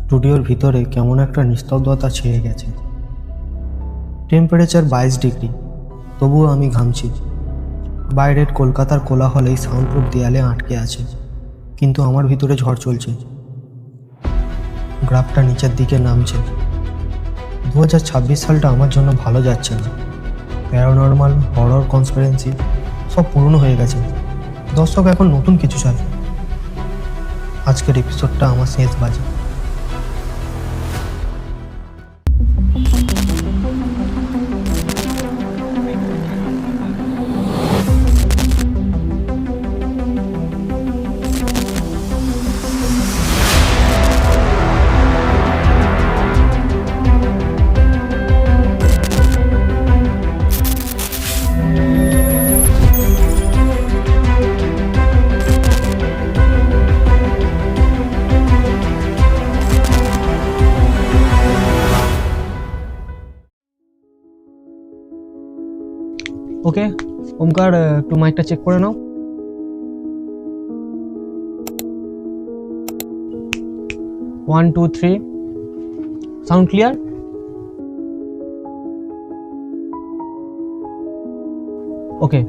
স্টুডিওর ভিতরে কেমন একটা নিস্তব্ধতা ছেয়ে গেছে। টেম্পারেচার 22 ডিগ্রি, তবুও আমি ঘামছি। বাইরের কলকাতার কোলাহলেই সাউন্ড প্রুফ দেয়ালে আটকে আছে, কিন্তু আমার ভিতরে ঝড় চলছে। গ্রাফটা নিচের দিকে নামছে। 2026 সালটা আমার জন্য ভালো যাচ্ছে না। প্যারানর্মাল, হরর, কনস্পিরেন্সি সব পুরনো হয়ে গেছে। দর্শক এখন নতুন কিছু চায়। আজকের এপিসোডটা আমার শেষ বাজে। ওকে ওমকার, একটু মাইকটা চেক করে নাও। 1 2 3, সাউন্ড ক্লিয়ার? ওকে।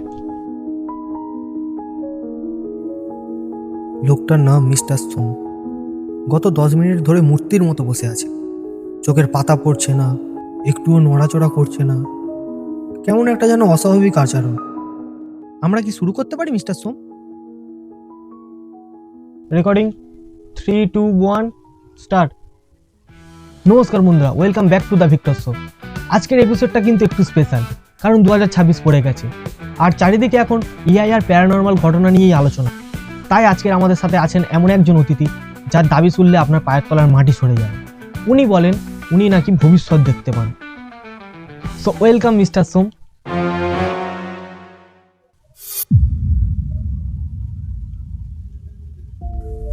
লোকটার নাম মিস্টার সোম। গত 10 মিনিট ধরে মূর্তির মতো বসে আছে। চোখের পাতা পড়ছে না, একটুও নড়াচড়া করছে না। কেমন একটা যেন অস্বাভাবিক আচরণ। আমরা কি শুরু করতে পারি মিস্টার সোম? Recording 3 2 1 start. নমস্কার বন্ধুরা, welcome back to the Victor show. আজকের এপিসোডটা কিন্তু একটু স্পেশাল, কারণ 2026 পড়ে গেছে আর চারিদিকে এখন এআই আর প্যারানর্মাল ঘটনা নিয়েই আলোচনা। তাই আজকের আমাদের সাথে আছেন এমন একজন অতিথি যার দাবি শুনলে আপনার পায়ের তলার মাটি সরে যাবে। উনি বলেন উনি নাকি ভবিষ্যৎ দেখতে পান। সো ওয়েলকাম মিস্টার সোম।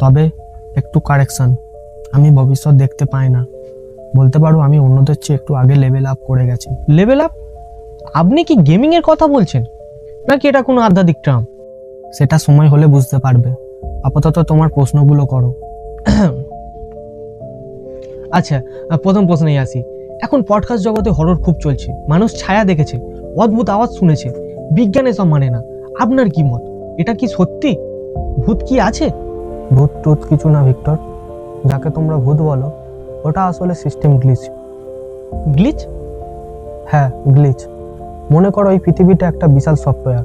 তবে একটু কারেকশন, আমি ভবিষ্যৎ দেখতে পাই না। বলতে পারো আমি অন্যদের চেয়ে একটু আগে লেভেল আপ করে গেছি। Level up? আপনি কি গেমিং এর কথা বলছেন, নাকি এটা কোনো আধ্যাত্মিক টার্ম? সেটা সময় হলে বুঝতে পারবে। আপাতত তোমার প্রশ্নগুলো করো। আচ্ছা, প্রথম প্রশ্নেই আসি। এখন পডকাস্ট জগতে হরর খুব চলছে, মানুষ ছায়া দেখেছে, অদ্ভুত আওয়াজ শুনেছে, বিজ্ঞান এসব মানে না। আপনার কি মত? এটা কি সত্যি? ভূত কি আছে? ভূত টুত কিছু না ভিক্টর। যাকে তোমরা ভূত বলো ওটা আসলে সিস্টেম গ্লিচ। গ্লিচ? হ্যাঁ, গ্লিচ। মনে করো এই পৃথিবীটা একটা বিশাল সফটওয়্যার,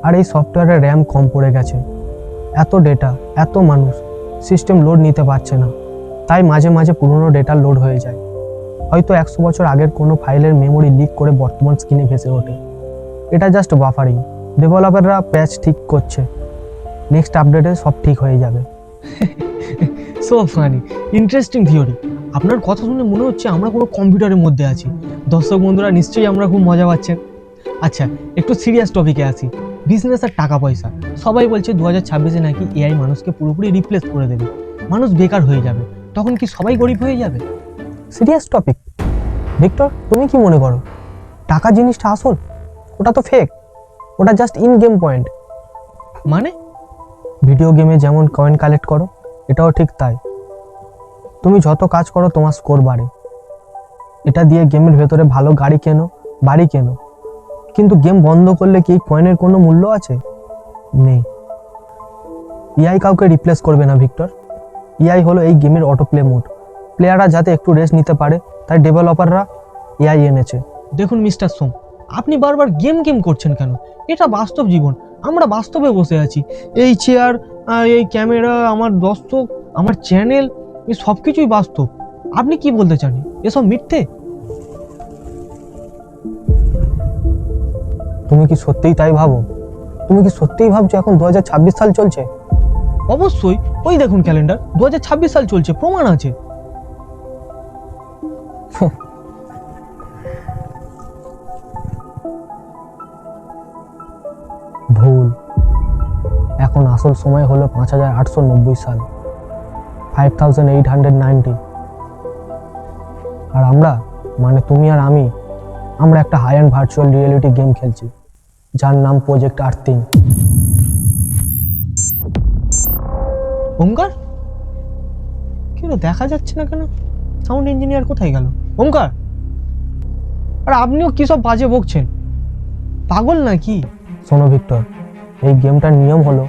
আর এই সফটওয়্যারের র্যাম কম পড়ে গেছে। এত ডেটা, এত মানুষ, সিস্টেম লোড নিতে পারছে না। তাই মাঝে মাঝে পুরনো ডেটা লোড হয়ে যায়। হয়তো 100 বছর আগের কোনো ফাইলের মেমোরি লিক করে বর্তমান স্ক্রিনে ভেসে ওঠে। এটা জাস্ট বাফারিং। ডেভেলপাররা প্যাচ ঠিক করছে, নেক্সট আপডেটে সব ঠিক হয়ে যাবে। So funny, interesting theory. আপনার কথা শুনে মনে হচ্ছে আমরা কোনো কম্পিউটারের মধ্যে আছি। দর্শক বন্ধুরা নিশ্চয়ই আমরা খুব মজা পাচ্ছেন। আচ্ছা, একটু সিরিয়াস টপিকে আসি। বিজনেস আর টাকা পয়সা। সবাই বলছে 2026-এ নাকি এআই মানুষকে পুরোপুরি রিপ্লেস করে দেবে, মানুষ বেকার হয়ে যাবে। তখন কি সবাই গরিব হয়ে যাবে? Serious topic. ভিক্টর, তুমি কি মনে করো টাকা জিনিসটা আসল? ওটা তো ফেক। ওটা জাস্ট ইন গেম পয়েন্ট। মানে? ভিডিও গেমে যেমন কয়েন কালেক্ট করো, এটাও ঠিক তাই। তুমি যত কাজ করো তোমার স্কোর বাড়ে। এটা দিয়ে গেমের ভেতরে ভালো গাড়ি কেনো, বাড়ি কেনো, কিন্তু গেম বন্ধ করলে কি এই কয়েনের কোনো মূল্য আছে? নেই। এআই কাউকে রিপ্লেস করবে না ভিক্টর। এআই হলো এই গেমের অটোপ্লে মোড। প্লেয়াররা যাতে একটু রেস্ট নিতে পারে, তাই ডেভেলপাররা এআই এনেছে। দেখুন মিস্টার সোম, আপনি বারবার গেম গেম করছেন কেন? এটা বাস্তব জীবন, আমরা বাস্তবে বসে আছি। এই চেয়ার, এই ক্যামেরা, আমার দর্শক, আমার চ্যানেল, এই সব কিছুই বাস্তব। আপনি কি বলতে চান? এসব মিথ্যে? তুমি কি সত্যিই তাই ভাবো? তুমি কি সত্যিই ভাবছো এখন 2026 সাল চলছে? অবশ্যই, ওই দেখুন ক্যালেন্ডার, 2026 সাল চলছে, প্রমাণ আছে। ভুল। এখন আসল সময় হলো 5890 সাল, 5890। আর আমরা, মানে তুমি আর আমি, আমরা একটা high end virtual reality game খেলছি, যার নাম প্রজেক্ট আর্থিং। ওমকার, কেন দেখা যাচ্ছে না কেন? সাউন্ড ইঞ্জিনিয়ার কোথায় গেল? ওঙ্কার, আর আপনিও কি সব বাজে বকছেন? পাগল নাকি? শোনো ভিক্টর, এই গেমটার নিয়ম হলো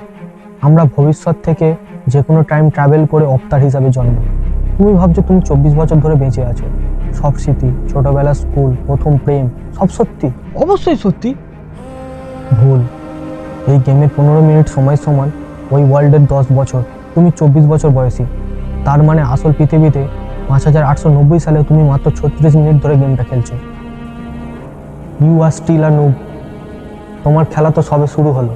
আমরা ভবিষ্যৎ থেকে যে কোনো টাইম ট্রাভেল করে অবতার হিসাবে জন্ম। তুমি ভাবছো তুমি 24 বছর ধরে বেঁচে আছো, সব স্মৃতি, ছোটবেলা, স্কুল, প্রথম প্রেম, সব সত্যি। অবশ্যই সত্যি। ভুল। এই গেমের 15 মিনিট সময় সমান ওই ওয়ার্ল্ডের 10 বছর। তুমি 24 বছর বয়সী, তার মানে আসল পৃথিবীতে 5890 সালে তুমি মাত্র 36 মিনিট ধরে গেমটা খেলছো। You are still a noob. তোমার খেলা তো সবে শুরু হলো।